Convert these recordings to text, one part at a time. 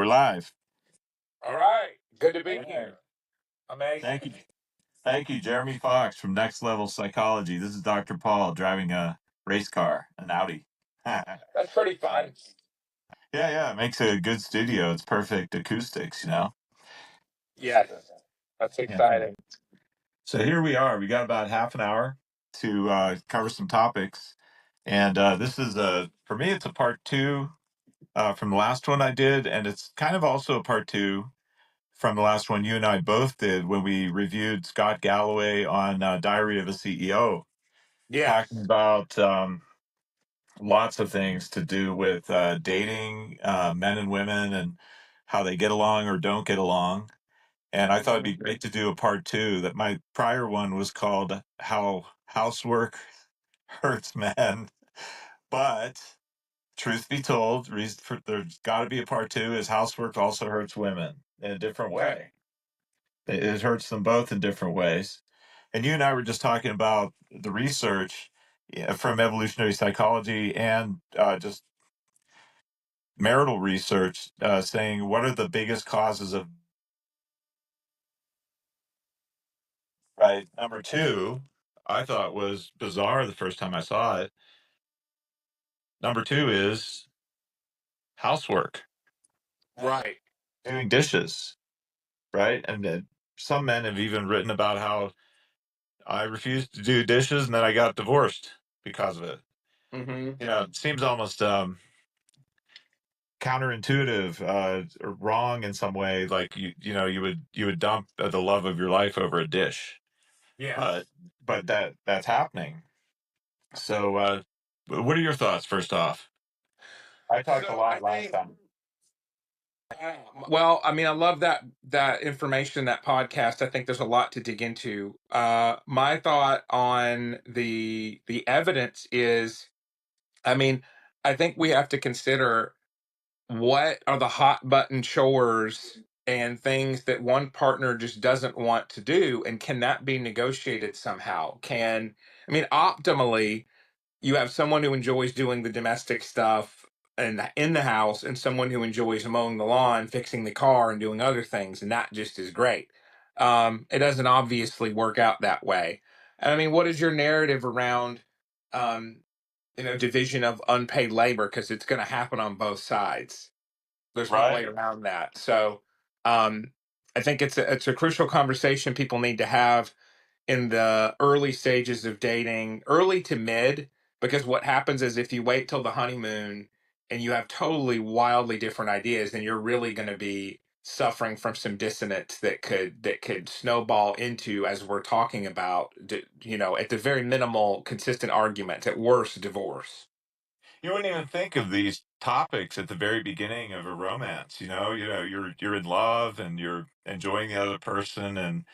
we're live. All right. Good to be All right. here. Amazing. Thank you. Thank you, Jeremy Fox from Next Level Psychology. This is Dr. Paul driving a race car, an Audi. Yeah, That's pretty fun. yeah. It makes a good studio. It's perfect acoustics. Yes. That's Yeah. exciting. So here we are. We got about half an hour to cover some topics. And this is for me, it's a part two from the last one I did. And it's kind of also a part two from the last one you and I both did when we reviewed Scott Galloway on Diary of a CEO, Yes. talking about lots of things to do with dating men and women and how they get along or don't get along. And I thought it'd be great to do a part two. That my prior one was called How Housework Hurts Men. But truth be told, there's got to be a part two is housework also hurts women in a different way. It hurts them both in different ways. And you and I were just talking about the research from evolutionary psychology and just marital research saying what are the biggest causes of, right? Number two, I thought was bizarre the first time I saw it. Number two is housework, Right. doing dishes, right? And then some men have even written about how I refused to do dishes and then I got divorced because of it. Mm-hmm. It seems almost counterintuitive, or wrong in some way. Like you would dump the love of your life over a dish, Yes. but that's happening. So, what are your thoughts? First off, I talked a So I lot last think, time. well, I mean, I love that information, that podcast. I think there's a lot to dig into. My thought on the evidence is, I mean, I think we have to consider what are the hot button chores and things that one partner just doesn't want to do, and can that be negotiated somehow? I mean, optimally, you have someone who enjoys doing the domestic stuff and in the house, and someone who enjoys mowing the lawn, fixing the car, and doing other things, and that just is great. It doesn't obviously work out that way. And I mean, what is your narrative around um, division of unpaid labor? Because it's going to happen on both sides. There's no way Right. around that. So um, I think it's a crucial conversation people need to have in the early stages of dating, early to mid, because what happens is if you wait till the honeymoon and you have totally wildly different ideas, then you're really going to be suffering from some dissonance that could snowball into, as we're talking about, at the very minimal consistent argument, at worst divorce. You wouldn't even think of these topics at the very beginning of a romance. You're in love and you're enjoying the other person, and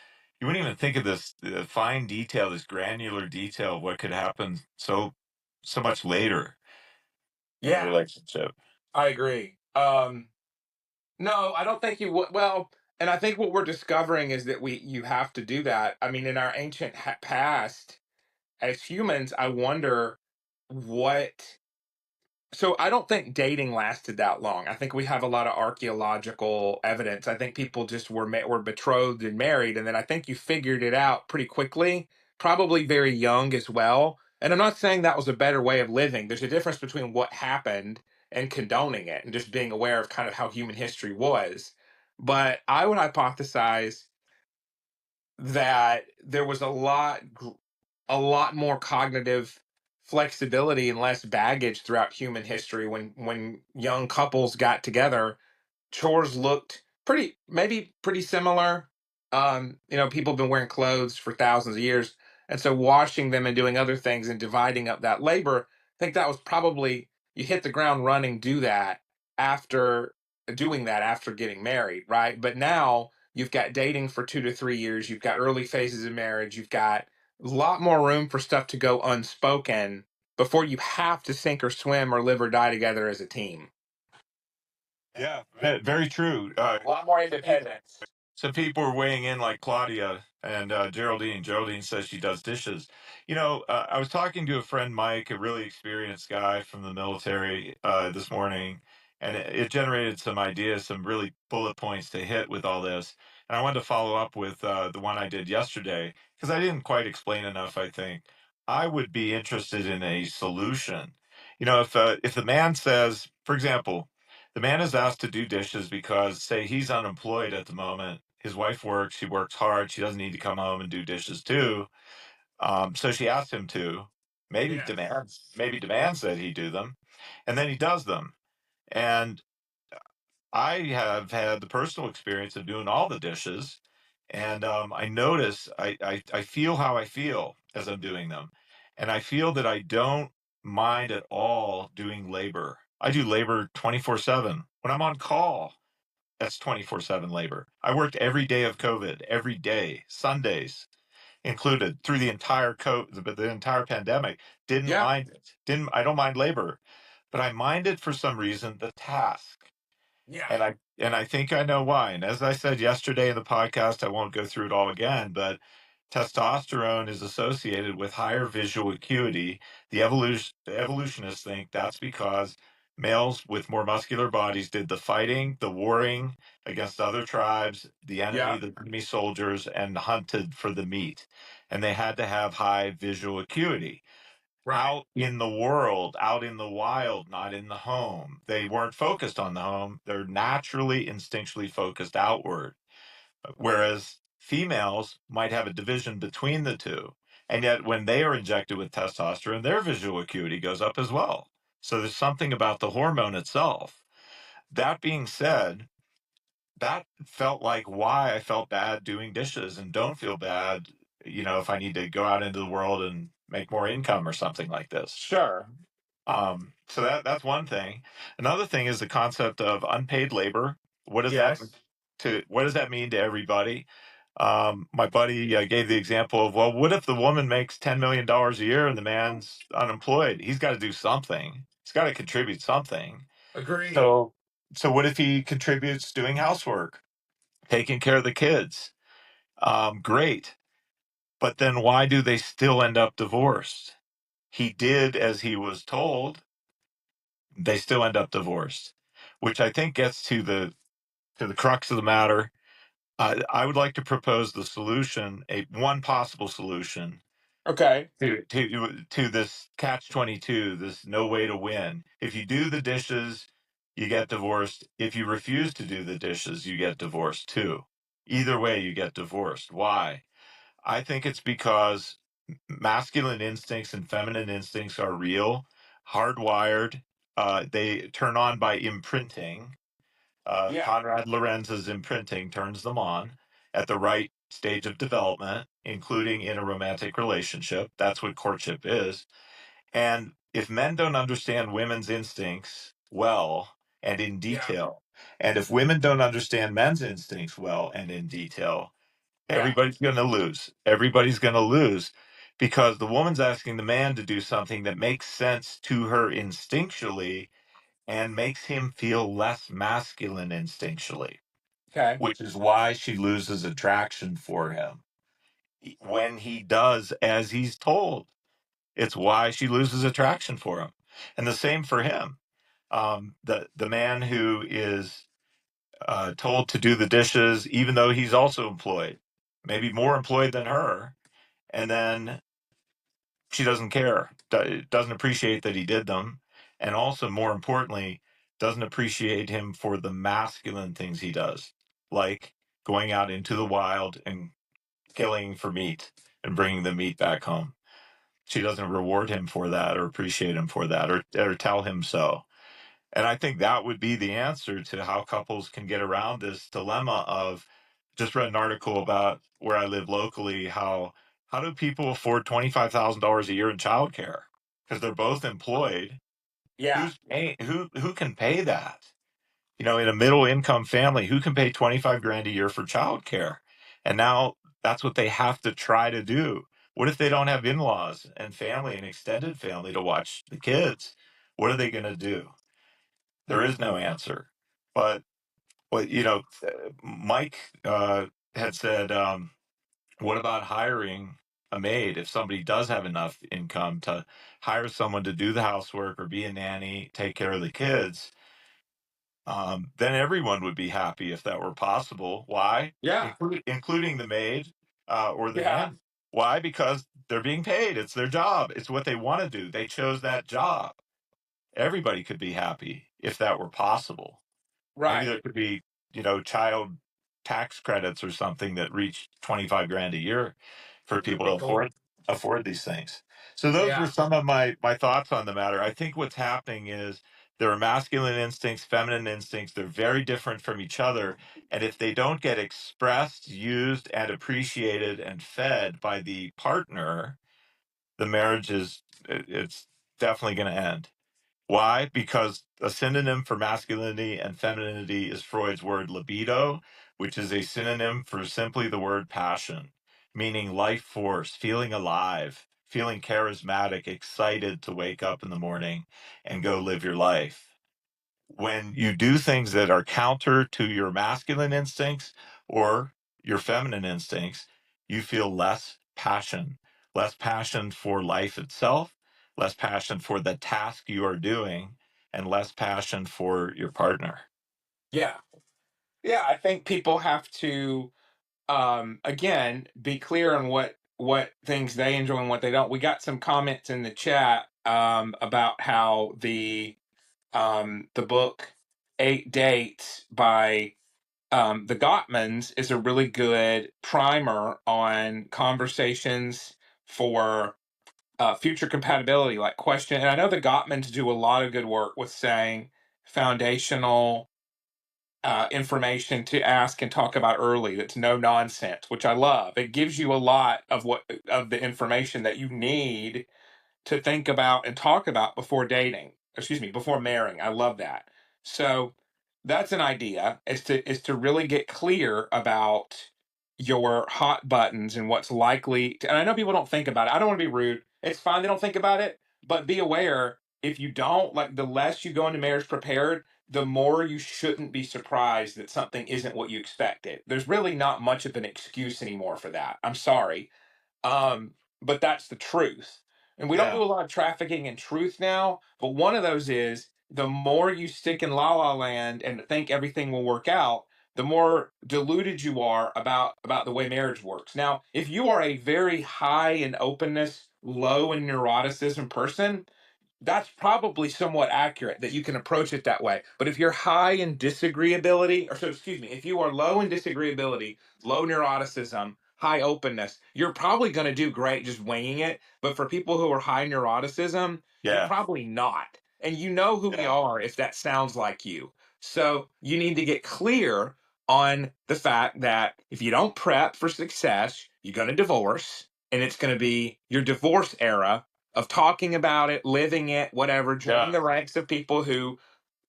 you wouldn't even think of this fine detail, this granular detail of what could happen so much later in the Yeah, relationship. I agree. No, I don't think you would. Well, and I think what we're discovering is that you have to do that. I mean, in our ancient past, as humans, I wonder what. So I don't think dating lasted that long. I think we have a lot of archaeological evidence. I think people just were betrothed and married, and then I think you figured it out pretty quickly, probably very young as well. And I'm not saying that was a better way of living. There's a difference between what happened and condoning it, and just being aware of kind of how human history was. But I would hypothesize that there was a lot more cognitive flexibility and less baggage throughout human history when young couples got together. Chores looked maybe pretty similar. People have been wearing clothes for thousands of years, and so washing them and doing other things and dividing up that labor, I think that was probably, you hit the ground running, do that after doing that after getting married, right? But now you've got dating for 2 to 3 years, you've got early phases of marriage, you've got a lot more room for stuff to go unspoken before you have to sink or swim or live or die together as a team. Yeah, very true. A lot more independence. Some people are weighing in like Claudia and Geraldine. Geraldine says she does dishes. I was talking to a friend, Mike, a really experienced guy from the military, this morning, and it generated some ideas, some really bullet points to hit with all this. And I wanted to follow up with the one I did yesterday because I didn't quite explain enough. I think I would be interested in a solution. If the man says, for example, the man is asked to do dishes because, say, he's unemployed at the moment. His wife works, she works hard, she doesn't need to come home and do dishes too. So she asked him to, Yes. maybe demands that he do them, and then he does them. And I have had the personal experience of doing all the dishes, and I notice I feel how I feel as I'm doing them, and I feel that I don't mind at all doing labor. I do labor 24/7. When I'm on call, that's 24/7 labor. I worked every day of COVID, every day, Sundays included through the entire the entire pandemic. Didn't Yeah. mind it. Didn't I don't mind labor, but I minded for some reason the task. Yeah. And I think I know why. And as I said yesterday in the podcast, I won't go through it all again, but testosterone is associated with higher visual acuity. The evolutionists think that's because males with more muscular bodies did the fighting, the warring against other tribes, Yeah. the enemy soldiers, and hunted for the meat. And they had to have high visual acuity Right. out in the world, out in the wild, not in the home. They weren't focused on the home. They're naturally, instinctually focused outward. Whereas females might have a division between the two. And yet, when they are injected with testosterone, their visual acuity goes up as well. So there's something about the hormone itself. That being said, that felt like why I felt bad doing dishes and don't feel bad, if I need to go out into the world and make more income or something like this. Sure. So that's one thing. Another thing is the concept of unpaid labor. Yes. What does that mean to everybody? My buddy gave the example of, well, what if the woman makes $10 million a year and the man's unemployed? He's got to do something. He's got to contribute something. Agreed. So, so what if he contributes doing housework, taking care of the kids? Great. But then why do they still end up divorced? He did as he was told, they still end up divorced, which I think gets to the crux of the matter. I would like to propose the solution, a one possible solution Okay. to this catch-22, this no way to win. If you do the dishes, you get divorced. If you refuse to do the dishes, you get divorced too. Either way, you get divorced. Why? I think it's because masculine instincts and feminine instincts are real, hardwired. They turn on by imprinting. Yeah. Conrad Lorenz's imprinting turns them on at the right stage of development, including in a romantic relationship. That's what courtship is. And if men don't understand women's instincts well and in Yeah. detail, and if women don't understand men's instincts well and in detail, Yeah. everybody's going to lose. Everybody's going to lose because the woman's asking the man to do something that makes sense to her instinctually and makes him feel less masculine instinctually, Okay. which is why she loses attraction for him when he does as he's told. It's why she loses attraction for him. And the same for him. The man who is told to do the dishes, even though he's also employed, maybe more employed than her, and then she doesn't care, doesn't appreciate that he did them, and also more importantly, doesn't appreciate him for the masculine things he does, like going out into the wild and killing for meat and bringing the meat back home. She doesn't reward him for that or appreciate him for that or tell him so. And I think that would be the answer to how couples can get around this dilemma of, just read an article about where I live locally, how do people afford $25,000 a year in childcare? Because they're both employed. Yeah. Who can pay that? In a middle income family, who can pay 25 grand a year for childcare? And now that's what they have to try to do. What if they don't have in-laws and family and extended family to watch the kids? What are they going to do? There is no answer. But Mike had said, what about hiring a maid if somebody does have enough income to hire someone to do the housework or be a nanny, take care of the kids? then everyone would be happy if that were possible. Why? Yeah. Including the maid or the Yeah. nanny. Why? Because they're being paid. It's their job. It's what they want to do. They chose that job. Everybody could be happy if that were possible. Maybe Right. there could be, child tax credits or something that reach 25 grand a year for That'd people to be cool. afford these things. So those were Yeah. some of my thoughts on the matter. I think what's happening is there are masculine instincts, feminine instincts. They're very different from each other. And if they don't get expressed, used, and appreciated and fed by the partner, the marriage it's definitely going to end. Why? Because a synonym for masculinity and femininity is Freud's word libido, which is a synonym for simply the word passion, meaning life force, feeling alive, feeling charismatic, excited to wake up in the morning and go live your life. When you do things that are counter to your masculine instincts or your feminine instincts, you feel less passion for life itself, less passion for the task you are doing, and less passion for your partner. Yeah. Yeah. I think people have to, again, be clear on what things they enjoy and what they don't. We got some comments in the chat about how the book Eight Dates by the Gottmans is a really good primer on conversations for future compatibility, like question. And I know the Gottmans do a lot of good work with saying foundational information to ask and talk about early. That's no nonsense, which I love. It gives you a lot of what of the information that you need to think about and talk about before dating. Excuse me, before marrying. I love that. So that's an idea is to really get clear about your hot buttons and what's likely to, and I know people don't think about it. I don't want to be rude. It's fine they don't think about it, but be aware if you don't, like the less you go into marriage prepared, the more you shouldn't be surprised that something isn't what you expected. There's really not much of an excuse anymore for that. I'm sorry, um, but that's the truth. And we don't Yeah, do a lot of trafficking in truth now, but one of those is the more you stick in la la land and think everything will work out, the more deluded you are about the way marriage works. Now, if you are a very high in openness, low in neuroticism person, that's probably somewhat accurate that you can approach it that way. But if you're high in disagreeability, or so excuse me, if you are low in disagreeability, low neuroticism, high openness, you're probably going to do great just winging it. But for people who are high neuroticism, you're yeah, probably not. And you know who we yeah, are if that sounds like you. So you need to get clear on the fact that if you don't prep for success, you're going to divorce. And it's going to be your divorce era of talking about it, living it, whatever, joining yeah, the ranks of people who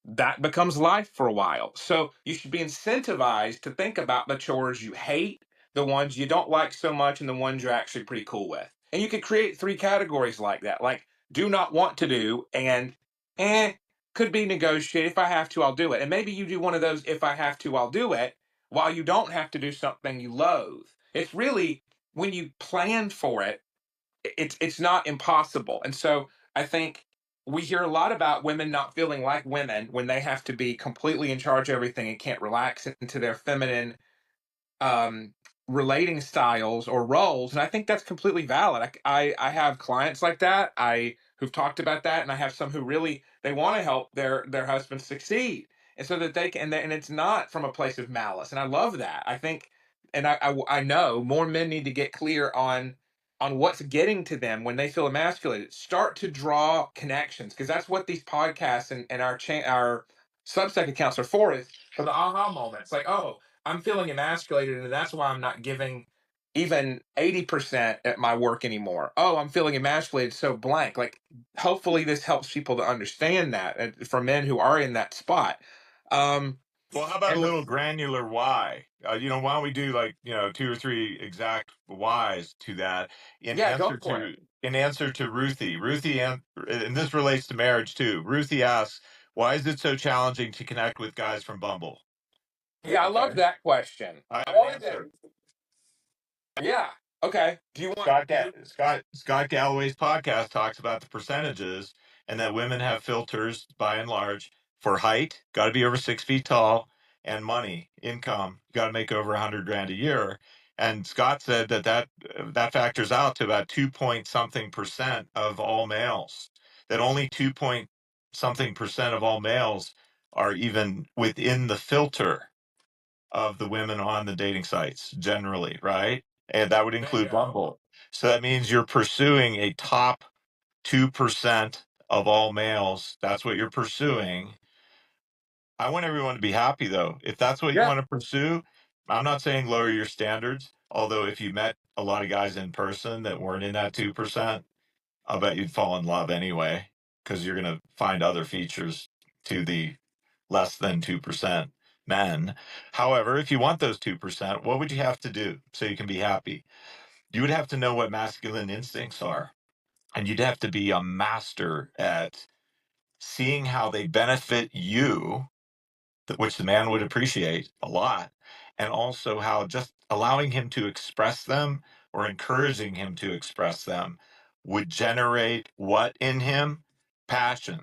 that becomes life for a while. So you should be incentivized to think about the chores you hate, the ones you don't like so much, and the ones you're actually pretty cool with. And you could create three categories like that, like do not want to do and eh, could be negotiated. If I have to, I'll do it. And maybe you do one of those if I have to, I'll do it, while you don't have to do something you loathe. It's really when you plan for it, it's not impossible. And so I think we hear a lot about women not feeling like women when they have to be completely in charge of everything and can't relax into their feminine um, relating styles or roles, and I think that's completely valid. I have clients like that. I who've talked about that, and I have some who really they want to help their husbands succeed, and so that they can. And it's not from a place of malice, and I love that. I think, and I know more men need to get clear on what's getting to them when they feel emasculated. Start to draw connections because that's what these podcasts and our Substack accounts are for. Is for the aha moments, like oh I'm feeling emasculated, and that's why I'm not giving even 80% at my work anymore. Oh, I'm feeling emasculated, so blank. Like, hopefully, this helps people to understand that for men who are in that spot. Um, Well, how about a and little granular why? Why don't we do like, two or three exact whys to that yeah, go for it. in answer to Ruthie. And this relates to marriage too. Ruthie asks, "Why is it so challenging to connect with guys from Bumble?" Yeah, I love Okay, that question. I I have an wanted answer. to, yeah, okay. Do you want, Scott Galloway's podcast talks about the percentages and that women have filters by and large. for height, got to be over 6 feet tall, and money, income, got to make over 100 grand a year. And Scott said that factors out to about 2 point something percent of all males. That only 2 point something percent of all males are even within the filter of the women on the dating sites generally, right? And that would include Bingo. Bumble. So that means you're pursuing a top 2% of all males. That's what you're pursuing. I want everyone to be happy though. If that's what you Yeah. want to pursue, I'm not saying lower your standards. Although if you met a lot of guys in person that weren't in that 2%, I'll bet you'd fall in love anyway, because you're going to find other features to the less than 2% men. However, if you want those 2%, what would you have to do so you can be happy? You would have to know what masculine instincts are, and you'd have to be a master at seeing how they benefit you, which the man would appreciate a lot, and also how just allowing him to express them or encouraging him to express them would generate what in him? Passion,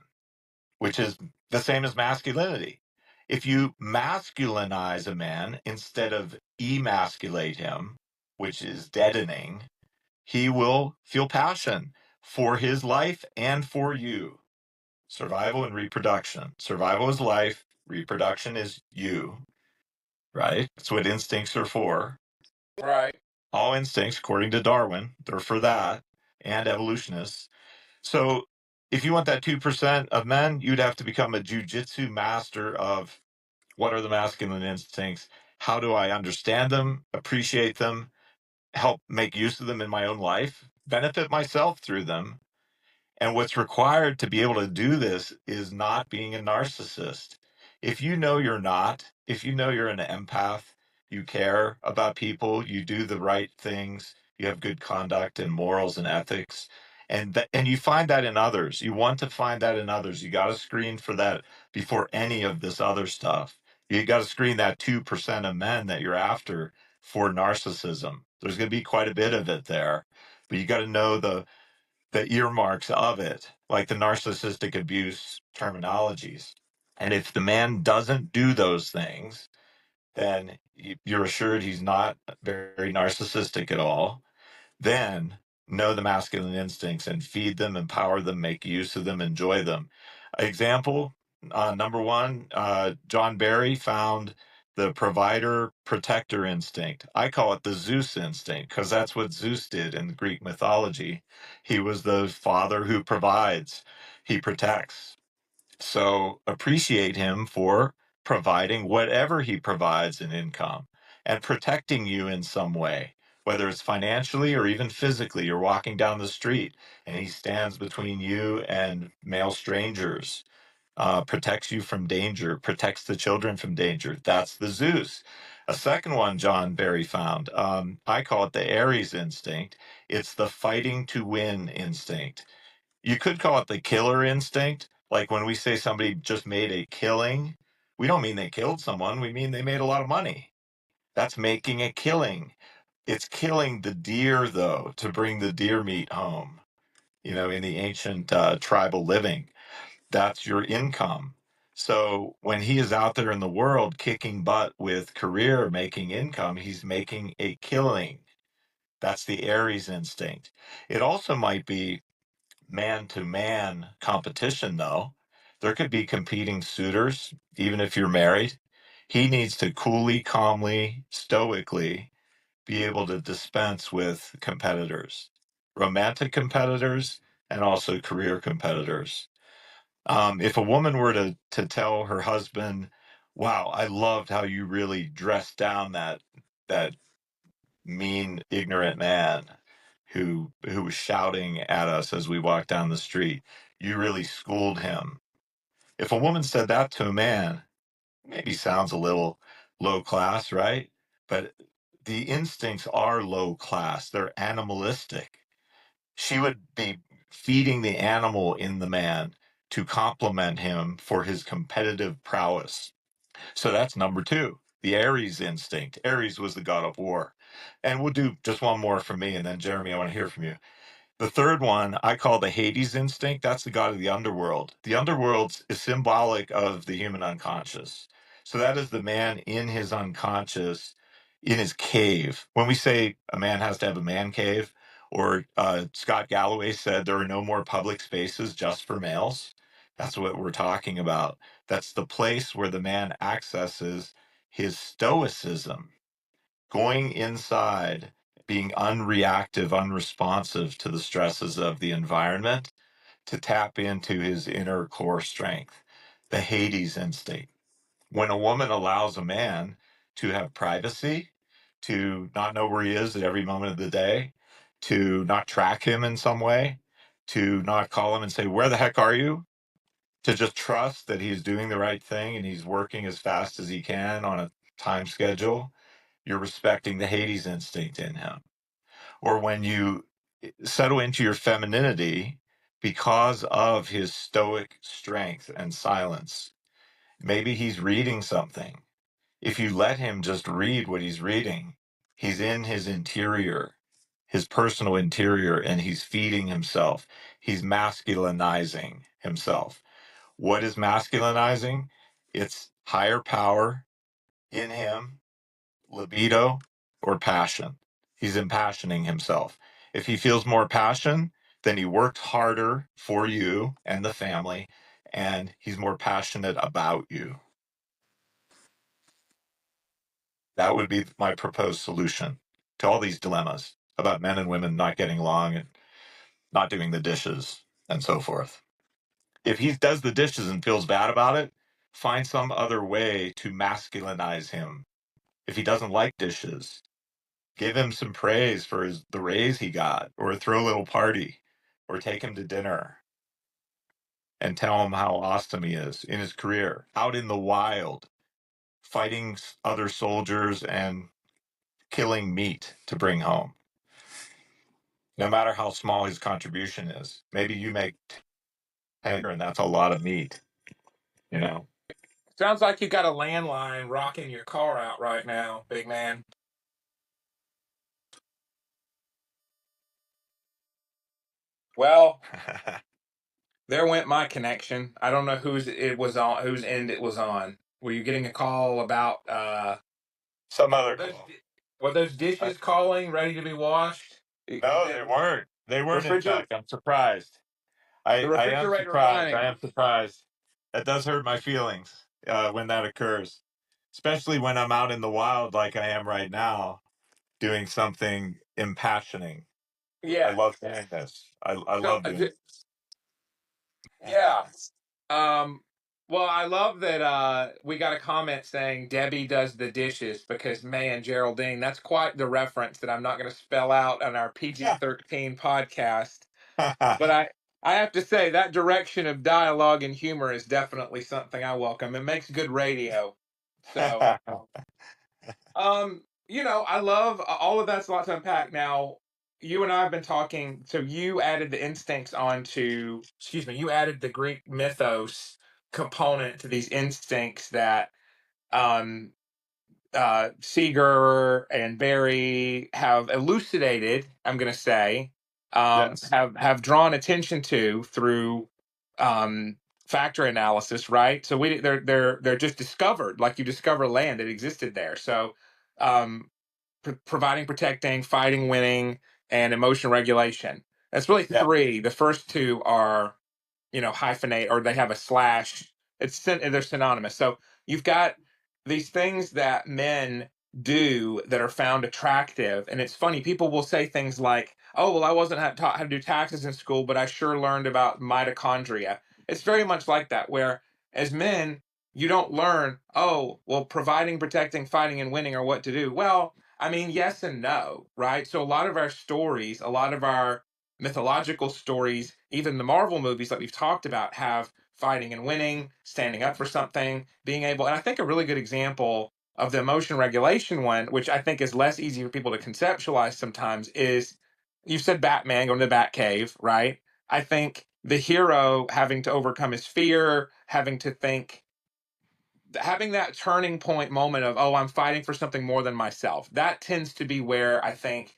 which is the same as masculinity. If you masculinize a man instead of emasculate him, which is deadening, he will feel passion for his life and for you. Survival and reproduction. Survival is life, reproduction is you, right? That's what instincts are for. Right. All instincts, according to Darwin, they're for that, and evolutionists. So if you want that 2% of men, you'd have to become a jujitsu master of what are the masculine instincts? How do I understand them, appreciate them, help make use of them in my own life, benefit myself through them? And what's required to be able to do this is not being a narcissist. If you know you're not, if you know you're an empath, you care about people, you do the right things, you have good conduct and morals and ethics, and you find that in others. You want to find that in others. You got to screen for that before any of this other stuff. You got to screen that 2% of men that you're after for narcissism. There's going to be quite a bit of it there, but you got to know the earmarks of it, like the narcissistic abuse terminologies. And if the man doesn't do those things, then you're assured he's not very narcissistic at all. Then know the masculine instincts and feed them, empower them, make use of them, enjoy them. Example, number one, John Barry found the provider protector instinct. I call it the Zeus instinct because that's what Zeus did in Greek mythology. He was the father who provides, he protects. So appreciate him for providing whatever he provides in income and protecting you in some way, whether it's financially or even physically. You're walking down the street and he stands between you and male strangers, protects you from danger, protects the children from danger. That's the Zeus. A second one John Barry found, I call it the Aries instinct. It's the fighting to win instinct. You could call it the killer instinct. Like when we say somebody just made a killing, we don't mean they killed someone. We mean they made a lot of money. That's making a killing. It's killing the deer, though, to bring the deer meat home. In the ancient tribal living, that's your income. So when he is out there in the world kicking butt with career, making income, he's making a killing. That's the Aries instinct. It also might be man to man competition, though. There could be competing suitors, even if you're married. He needs to coolly, calmly, stoically be able to dispense with competitors, romantic competitors, and also career competitors. If a woman were to tell her husband, "Wow, I loved how you really dressed down that mean, ignorant man who was shouting at us as we walked down the street. You really schooled him." If a woman said that to a man, maybe sounds a little low class, right? But the instincts are low class. They're animalistic. She would be feeding the animal in the man to compliment him for his competitive prowess. So that's number two, the Aries instinct. Aries was the god of war. And we'll do just one more from me, and then Jeremy, I want to hear from you. The third one I call the Hades instinct. That's the god of the underworld. The underworld is symbolic of the human unconscious. So that is the man in his unconscious, in his cave. When we say a man has to have a man cave, or Scott Galloway said there are no more public spaces just for males, that's what we're talking about. That's the place where the man accesses his stoicism, going inside, being unreactive, unresponsive to the stresses of the environment to tap into his inner core strength, the Hades instinct. When a woman allows a man to have privacy, to not know where he is at every moment of the day, to not track him in some way, to not call him and say, "Where the heck are you?" To just trust that he's doing the right thing and he's working as fast as he can on a time schedule, you're respecting the Hades instinct in him. Or when you settle into your femininity because of his stoic strength and silence, maybe he's reading something. If you let him just read what he's reading, he's in his interior, his personal interior, and he's feeding himself. He's masculinizing himself. What is masculinizing? It's higher power in him, libido, or passion. He's impassioning himself. If he feels more passion, then he works harder for you and the family, and he's more passionate about you. That would be my proposed solution to all these dilemmas about men and women not getting along and not doing the dishes and so forth. If he does the dishes and feels bad about it, find some other way to masculinize him. If he doesn't like dishes, give him some praise for the raise he got, or throw a little party, or take him to dinner and tell him how awesome he is in his career, out in the wild, fighting other soldiers and killing meat to bring home. No matter how small his contribution is, maybe you make 10 and that's a lot of meat, you know? Sounds like you got a landline rocking your car out right now, big man. Well, there went my connection. I don't know whose it was on, whose end it was on. Were you getting a call about Some other were those call. were those I, dishes calling, ready to be washed? no, they weren't. They weren't, in Refrigerator, fact. I'm surprised. the I am refrigerator surprised. I running. am surprised. That does hurt my feelings when that occurs, especially when I'm out in the wild like I am right now, doing something impassioning. I Yeah. love doing this. I So love doing yeah. Um, well, I love that we got a comment saying Debbie does the dishes because man, Geraldine, that's quite the reference that I'm not going to spell out on our PG-13 podcast. But I have to say that direction of dialogue and humor is definitely something I welcome. It makes good radio. So, I love all of that's a lot to unpack. Now, you and I have been talking. So you added the instincts onto, excuse me, you added the Greek mythos component to these instincts that um, Seeger and Barry have elucidated. I'm going to say, Yes. have drawn attention to through um, factor analysis, right? So they're just discovered, like you discover land that existed there. So um, providing, protecting, fighting, winning, and emotion regulation. That's really Yeah. three. The first two are, hyphenate, or they have a slash. They're synonymous. So you've got these things that men do that are found attractive, and it's funny. People will say things like, "Oh, well, I wasn't taught how to do taxes in school, but I sure learned about mitochondria." It's very much like that, where as men, you don't learn, "Oh, well, providing, protecting, fighting, and winning are what to do." Well, I mean, yes and no, right? So a lot of our stories, a lot of our mythological stories, even the Marvel movies that we've talked about, have fighting and winning, standing up for something, being able. And I think a really good example of the emotion regulation one, which I think is less easy for people to conceptualize sometimes, is you said Batman going to the Batcave, right? I think the hero having to overcome his fear, having that turning point moment of, oh, I'm fighting for something more than myself. That tends to be where I think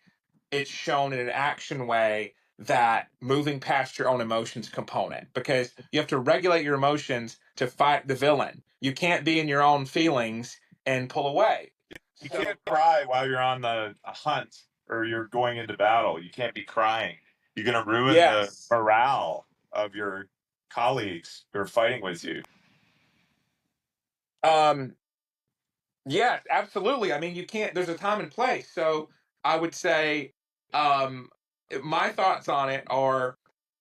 it's shown in an action way that moving past your own emotions component, because you have to regulate your emotions to fight the villain. You can't be in your own feelings and pull away. You So can't cry while you're on the a hunt or you're going into battle. You can't be crying. You're going to ruin the yes. morale of your colleagues who are fighting with you. Um, yes, absolutely. I mean, you can't, there's a time and place. So I would say, um, my thoughts on it are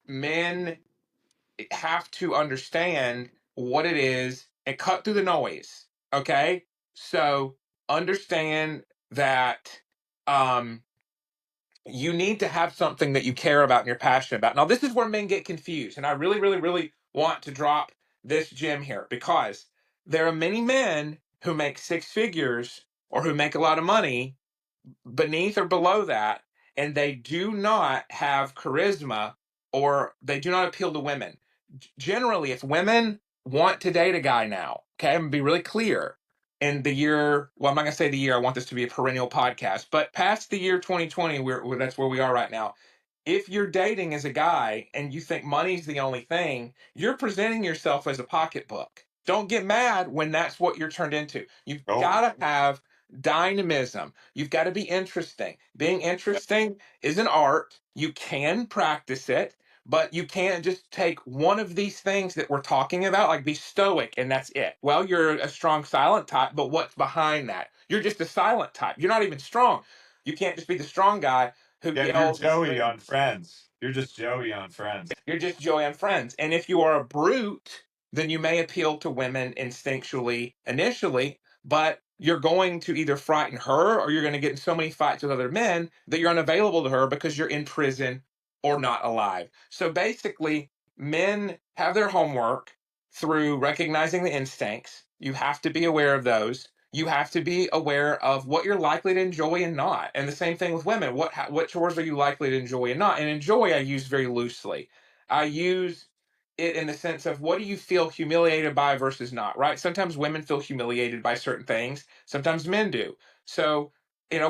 men have to understand what it is and cut through the noise. Okay. So understand that, um, you need to have something that you care about and you're passionate about. Now, this is where men get confused. And I really, really, really want to drop this gem here, because there are many men who make six figures or who make a lot of money beneath or below that, and they do not have charisma or they do not appeal to women. Generally, if women want to date a guy now, okay, I'm gonna be really clear. In the year, well, I'm not gonna say the year. I want this to be a perennial podcast, but past the year 2020, that's where we are right now. If you're dating as a guy and you think money's the only thing, you're presenting yourself as a pocketbook. Don't get mad when that's what you're turned into. You've Oh, got to have dynamism. You've got to be interesting. Being interesting is an art. You can practice it, but you can't just take one of these things that we're talking about, like be stoic and that's it. Well, you're a strong silent type, but what's behind that? You're just a silent type. You're not even strong. You can't just be the strong guy who yeah, you're yells and Joey screams. on Friends. You're just Joey on Friends. You're just Joanne Friends. And if you are a brute, then you may appeal to women instinctually initially, but you're going to either frighten her or you're going to get in so many fights with other men that you're unavailable to her because you're in prison or not alive. So basically, men have their homework through recognizing the instincts. You have to be aware of those. You have to be aware of what you're likely to enjoy and not. And the same thing with women. What chores are you likely to enjoy and not? And enjoy I use very loosely. I use it in the sense of what do you feel humiliated by versus not, right? Sometimes women feel humiliated by certain things, sometimes men do. So,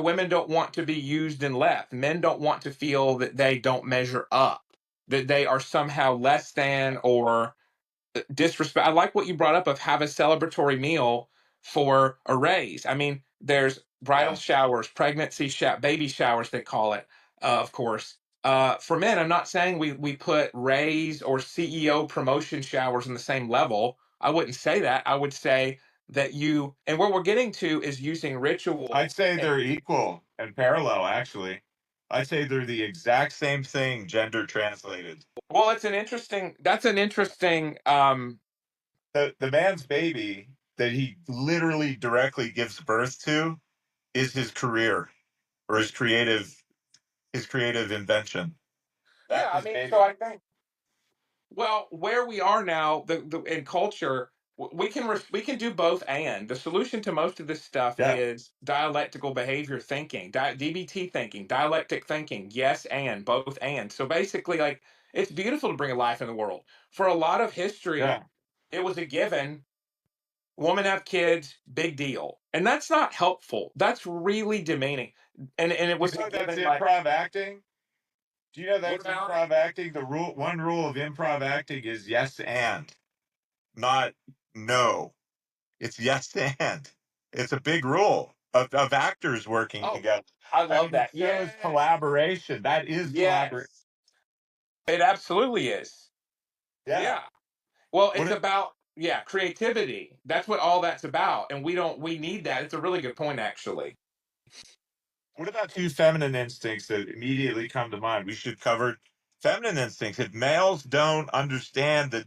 women don't want to be used and left. Men don't want to feel that they don't measure up, that they are somehow less than or disrespect. I like what you brought up of have a celebratory meal for a raise. I mean, there's bridal Yeah. showers, baby showers they call it, of course. For men, I'm not saying we put raise or CEO promotion showers in the same level. I wouldn't say that. I would say that and where we're getting to is using ritual. I'd say they're equal and parallel, actually. I'd say they're the exact same thing, gender translated. Well, that's an interesting, The man's baby that he literally directly gives birth to is his career or his creative invention. yeah, That's I his mean, so baby. I think. Well, where we are now, the in culture, we can do both. And the solution to most of this stuff Yeah, is dialectical behavior thinking, DBT thinking, dialectic thinking. Yes, and both and. So basically, like it's beautiful to bring a life in the world. For a lot of history, yeah. it was a given. Woman have kids, big deal, and that's not helpful. That's really demeaning. And it You was a know that's given. Like improv acting? Do you know what that's about improv acting? One rule of improv acting is yes and, not no. It's yes and. It's a big rule of actors working Oh, together. I I love mean, it that. shows Yes, collaboration. That is collaboration. yes, it absolutely is. Yeah. Yeah. Well, What it's if, about creativity. That's what all that's about, and we need that. It's a really good point, actually. what about two feminine instincts that immediately come to mind? We should cover feminine instincts. If males don't understand the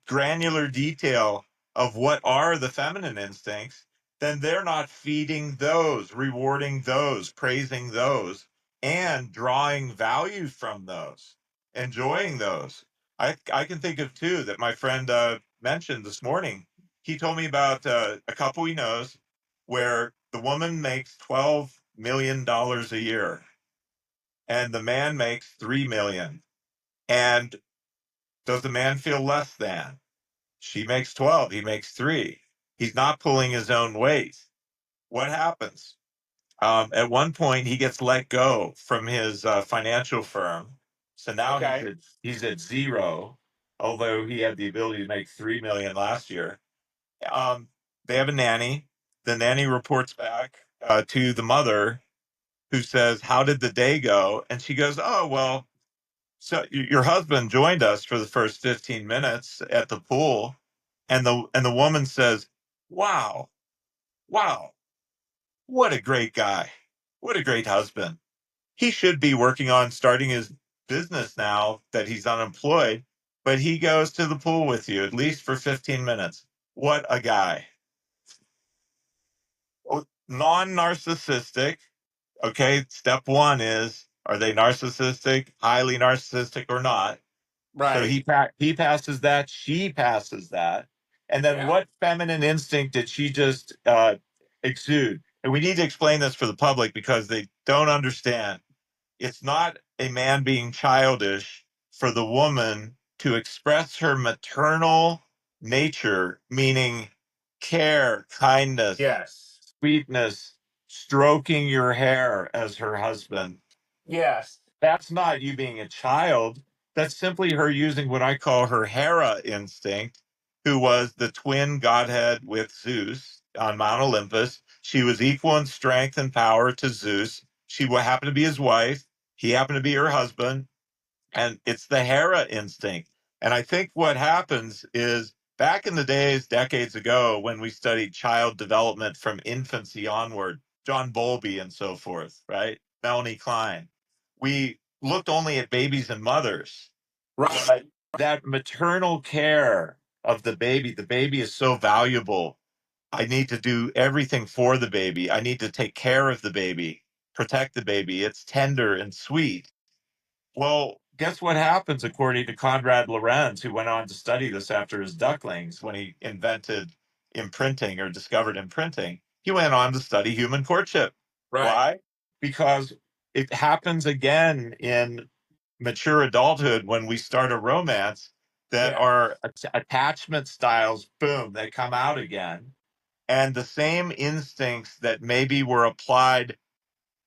granular detail of what are the feminine instincts, then they're not feeding those, rewarding those, praising those, and drawing value from those, enjoying those. I can think of two that my friend mentioned this morning. He told me about a couple he knows where the woman makes $12 million a year and the man makes 3 million. And does the man feel less than? She makes 12, he makes three. He's not pulling his own weight. What happens? At one point, he gets let go from his financial firm So now Okay. he's at zero, although he had the ability to make 3 million last year. Um, they have a nanny. The nanny reports back to the mother, who says, "How did the day go?" And she goes, "Oh well, so your husband joined us for the first 15 minutes at the pool." And the woman says, "Wow, wow, what a great guy. What a great husband. He should be working on starting his business now that he's unemployed, but he goes to the pool with you at least for 15 minutes. What a guy." Non-narcissistic. Okay, step one is, are they narcissistic, highly narcissistic, or not? So Right. he passes that, she passes that, and then Yeah. what feminine instinct did she just exude? And we need to explain this for the public because they don't understand. It's not a man being childish for the woman to express her maternal nature, meaning care, kindness, Yes. sweetness, stroking your hair as her husband. Yes. That's not you being a child. That's simply her using what I call her Hera instinct, who was the twin godhead with Zeus on Mount Olympus. She was equal in strength and power to Zeus. She happened to be his wife. He happened to be her husband. And it's the Hera instinct. And I think what happens is back in the days, decades ago, when we studied child development from infancy onward, John Bowlby and so forth, right? Melanie Klein, we looked only at babies and mothers, Right. but that maternal care of the baby is so valuable. I need to do everything for the baby. I need to take care of the baby, protect the baby. It's tender and sweet. Well, guess what happens according to Konrad Lorenz, who went on to study this after his ducklings when he invented imprinting or discovered imprinting? He went on to study human courtship. Right. Why? Because it happens again in mature adulthood when we start a romance that Yeah. our attachment styles, boom, they come out again. And the same instincts that maybe were applied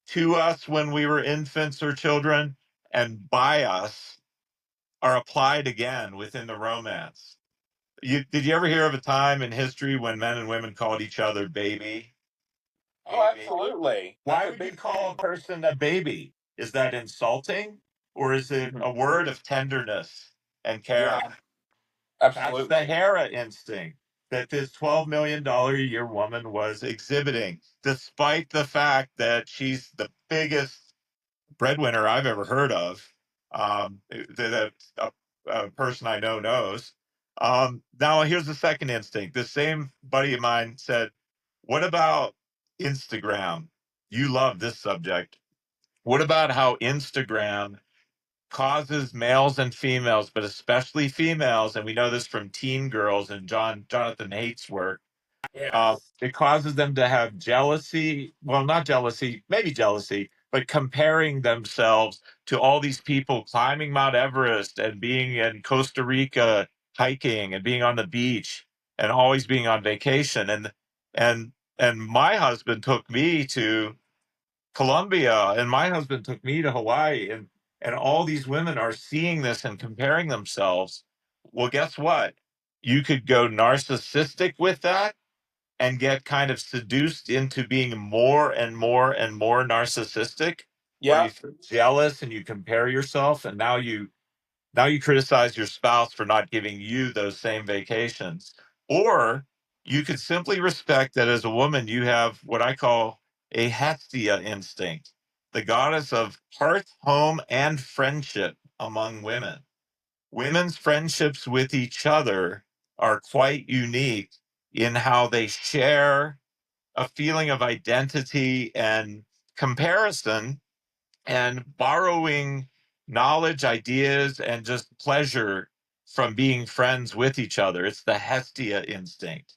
to us when we were infants or children and by us are applied again within the romance. Did you ever hear of a time in history when men and women called each other baby? Oh, Baby. absolutely. That's Why a would you big call a thing. person a baby? Is that insulting? Or is it Mhm. a word of tenderness and Yeah. caring? That's the Absolutely. Hera instinct that this $12 million a year woman was exhibiting, despite the fact that she's the biggest breadwinner I've ever heard of. That a person I know knows. Now, here's the second instinct. This same buddy of mine said, "What about Instagram? You love this subject. What about how Instagram causes males and females, but especially females, and we know this from Teen Girls and Jonathan Haidt's work, Yes. it causes them to have jealousy. Well, not jealousy, maybe jealousy, but comparing themselves to all these people climbing Mount Everest and being in Costa Rica hiking and being on the beach and always being on vacation. And my husband took me to Colombia, and my husband took me to Hawaii, and all these women are seeing this and comparing themselves. Well, guess what? You could go narcissistic with that and get kind of seduced into being more and more and more narcissistic, where you Yep. feel jealous and you compare yourself, and now you criticize your spouse for not giving you those same vacations. Or you could simply respect that as a woman you have what I call a Hestia instinct, the goddess of hearth, home, and friendship among women. Women's friendships with each other are quite unique in how they share a feeling of identity and comparison and borrowing knowledge, ideas, and just pleasure from being friends with each other. It's the Hestia instinct.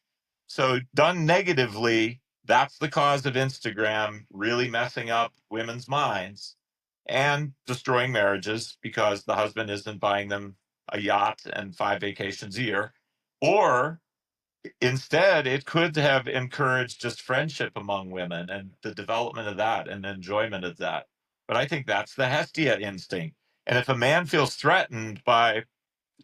So, done negatively, that's the cause of Instagram really messing up women's minds and destroying marriages because the husband isn't buying them a yacht and 5 vacations a year. Or instead, it could have encouraged just friendship among women and the development of that and enjoyment of that. But I think that's the Hestia instinct. And if a man feels threatened by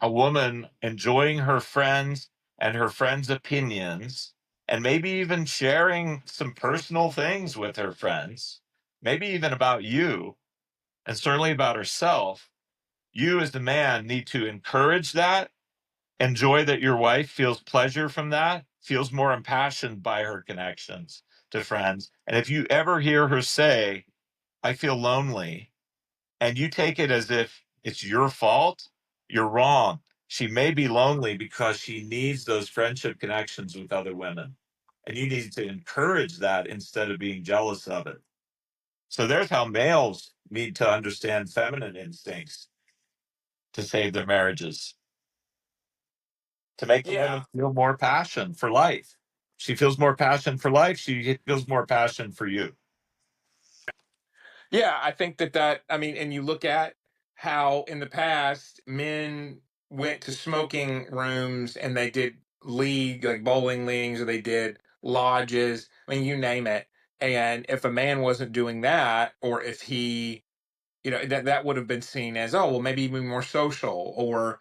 a woman enjoying her friends and her friends' opinions, and maybe even sharing some personal things with her friends, maybe even about you, and certainly about herself, you as the man need to encourage that, enjoy that your wife feels pleasure from that, feels more impassioned by her connections to friends. And if you ever hear her say, I feel lonely, and you take it as if it's your fault, you're wrong. She may be lonely because she needs those friendship connections with other women. And you need to encourage that instead of being jealous of it. So there's how males need to understand feminine instincts to save their marriages, to make the Yeah. women feel more passion for life. She feels more passion for life. She feels more passion for you. Yeah, I think that I mean, and you look at how in the past men went to smoking rooms and they did league like bowling leagues or they did lodges. I mean, you name it. And if a man wasn't doing that, or if he, that would have been seen as, oh well, maybe even more social, or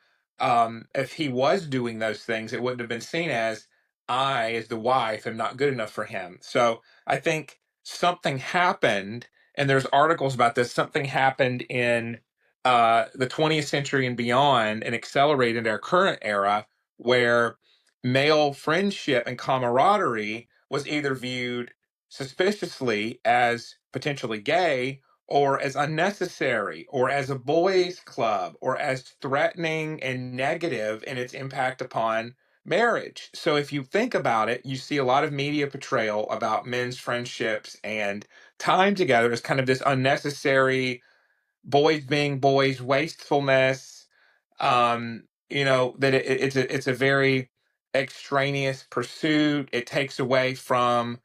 if he was doing those things, it wouldn't have been seen as, I as the wife am not good enough for him. So I think something happened, and there's articles about this. Something happened in the 20th century and beyond and accelerated our current era, where male friendship and camaraderie was either viewed suspiciously as potentially gay, or as unnecessary, or as a boys' club, or as threatening and negative in its impact upon marriage. So if you think about it, you see a lot of media portrayal about men's friendships and time together as kind of this unnecessary boys being boys wastefulness. That it's a very extraneous pursuit. It takes away from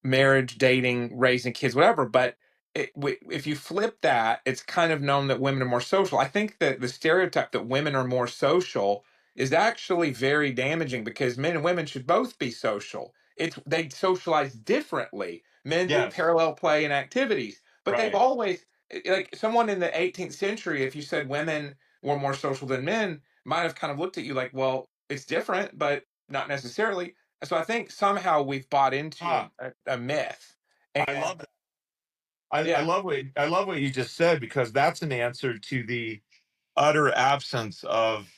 marriage, dating, raising kids, whatever. But if you flip that, it's kind of known that women are more social. I think that the stereotype that women are more social is actually very damaging, because men and women should both be social. It's they socialize differently. Men do Yes, parallel play and activities, but they've right. always, like someone in the 18th century, if you said women were more social than men, might have kind of looked at you like, well, it's different, but not necessarily. So I think somehow we've bought into Ah, a myth. I And love that. I yeah, love what you just said, because that's an answer to the utter absence of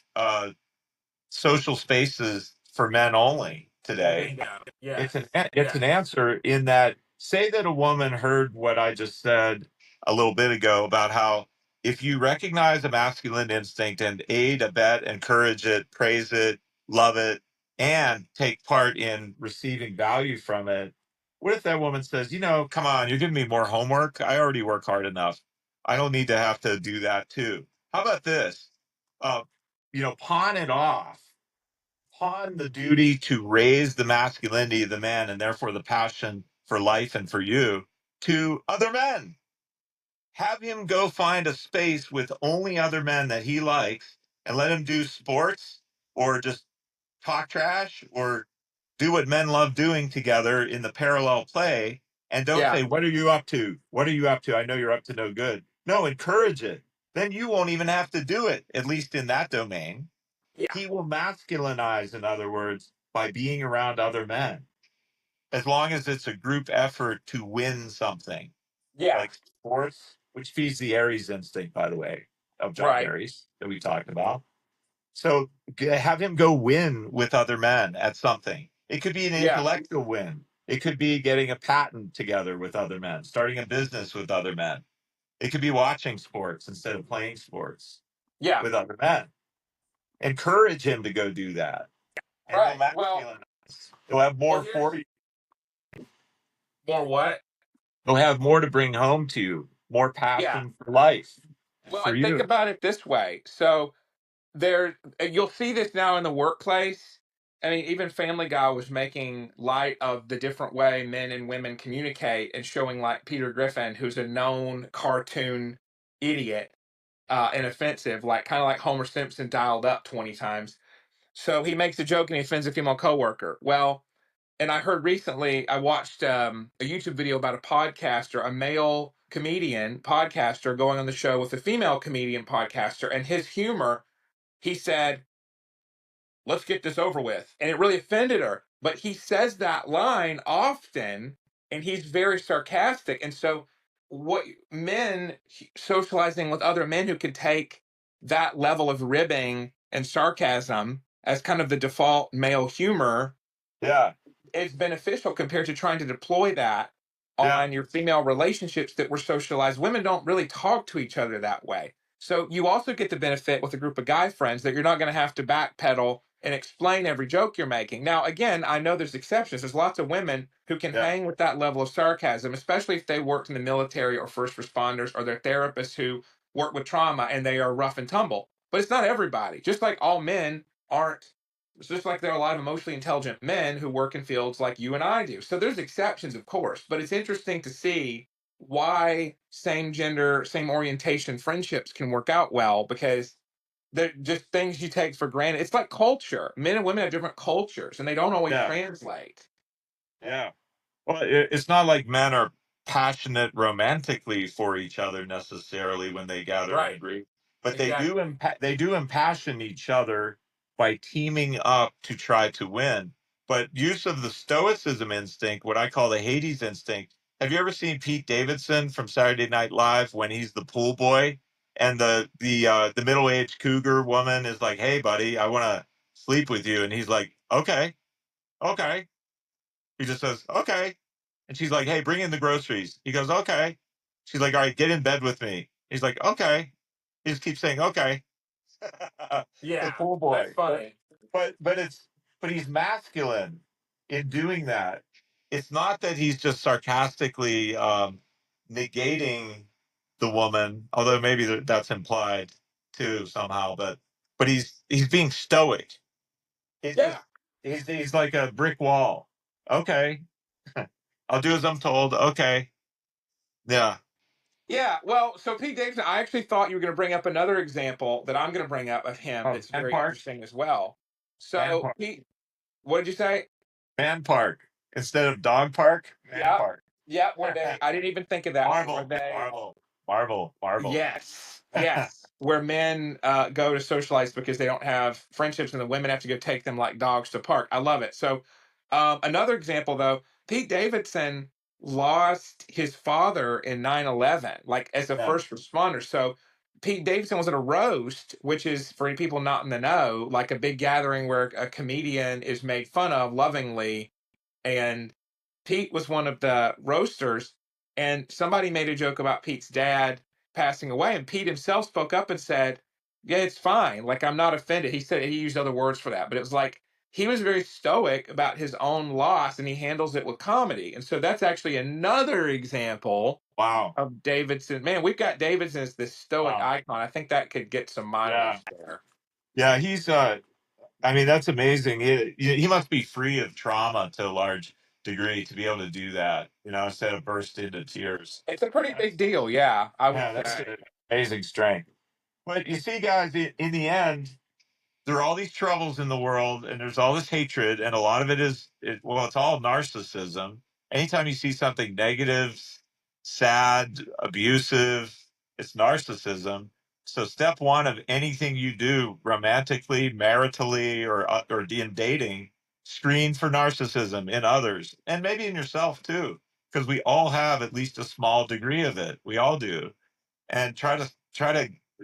social spaces for men only today. bingo. It's Yes. an Yes. answer in that, say that a woman heard what I just said a little bit ago about how if you recognize a masculine instinct and aid, abet, encourage it, praise it, love it, and take part in receiving value from it, what if that woman says, come on, you're giving me more homework? I already work hard enough. I don't need to have to do that too. How about this? Uh, pawn it off, upon the duty to raise the masculinity of the man and therefore the passion for life and for you to other men. Have him go find a space with only other men that he likes and let him do sports or just talk trash or do what men love doing together in the parallel play. And don't Yeah. say, what are you up to? What are you up to? I know you're up to no good. No, encourage it. Then you won't even have to do it, at least in that domain. Yeah. He will masculinize, in other words, by being around other men, as long as it's a group effort to win something, Yeah. like sports, which feeds the Aries instinct, by the way, of John Right. Aries that we talked about. So have him go win with other men at something. It could be an Yeah. intellectual win. It could be getting a patent together with other men, starting a business with other men. It could be watching sports instead of playing sports Yeah. with other men. Encourage him to go do that, and he'll Right. Well, masculine. He'll have well, more for here's you. more what? He'll have more to bring home to you, more Yeah. passion for life and Well, for I think you. about it this way. So you'll see this now in the workplace. I mean, even Family Guy was making light of the different way men and women communicate and showing like Peter Griffin, who's a known cartoon idiot, and offensive, like kind of like Homer Simpson dialed up 20 times. So he makes a joke and he offends a female coworker. Well, and I heard recently, I watched a YouTube video about a podcaster, a male comedian podcaster, going on the show with a female comedian podcaster, and his humor. He said, let's get this over with. And it really offended her. But he says that line often, and he's very sarcastic. And so, what men socializing with other men who can take that level of ribbing and sarcasm as kind of the default male humor Yeah. is beneficial compared to trying to deploy that Yeah. on your female relationships that were socialized. Women don't really talk to each other that way. So you also get the benefit with a group of guy friends that you're not going to have to backpedal and explain every joke you're making. Now, again, I know there's exceptions. There's lots of women who can Yeah. hang with that level of sarcasm, especially if they worked in the military or first responders or they're therapists who work with trauma and they are rough and tumble. But it's not everybody. Just like all men aren't, it's just like there are a lot of emotionally intelligent men who work in fields like you and I do. So there's exceptions, of course, but it's interesting to see why same gender, same orientation friendships can work out well because they're just things you take for granted. It's like culture. Men and women have different cultures and they don't always Yeah. translate. Yeah. Well, it's not like men are passionate romantically for each other necessarily when they gather in a Right. group, but Exactly. they do impassion each other by teaming up to try to win. But use of the stoicism instinct, what I call the Hades instinct. Have you ever seen Pete Davidson from Saturday Night Live when he's the pool boy and the middle aged cougar woman is like, "Hey, buddy, I want to sleep with you," and he's like, "Okay, okay." He just says, "Okay." And she's like, "Hey, bring in the groceries." He goes, "Okay." She's like, "All right, get in bed with me." He's like, "Okay." He just keeps saying, "Okay." The Yeah. pool That's boy. funny. But he's masculine in doing that. It's not that he's just sarcastically negating the woman, although maybe that's implied too somehow. But he's being stoic. He's Yeah. just he's like a brick wall. Okay, I'll do as I'm told. Okay. Yeah. Yeah, well, so Pete Davidson, I actually thought you were going to bring up another example that I'm going to bring up of him Oh, that's man very park. interesting as well. Man So park. Pete, what did you say? Man park. Instead of dog park, man Yeah, park. yeah, where they, I didn't even think of that one, where Marvel. they, Marvel. Marvel. Marvel. yes, yes, where men go to socialize because they don't have friendships, and the women have to go take them like dogs to park. I love it. So, another example though, Pete Davidson lost his father in 9/11, like as a Yeah. first responder. So, Pete Davidson was at a roast, which is for people not in the know, like a big gathering where a comedian is made fun of lovingly, and Pete was one of the roasters, and somebody made a joke about Pete's dad passing away, and Pete himself spoke up and said, "Yeah, it's fine. Like I'm not offended." He said he used other words for that, but it was like he was very stoic about his own loss, and he handles it with comedy. And so that's actually another example Wow. of Davidson. Man, we've got Davidson as this stoic Wow. icon. I think that could get some Yeah. mileage there. Yeah. He's I mean, that's amazing. He must be free of trauma to a large degree to be able to do that, instead of burst into tears. It's a pretty That's, big deal, yeah, I would yeah, that's say. amazing strength. But you see, guys, in the end, there are all these troubles in the world and there's all this hatred and a lot of well, it's all narcissism. Anytime you see something negative, sad, abusive, it's narcissism. So step one of anything you do romantically, maritally, or in dating, screen for narcissism in others and maybe in yourself too, because we all have at least a small degree of it. We all do, and try to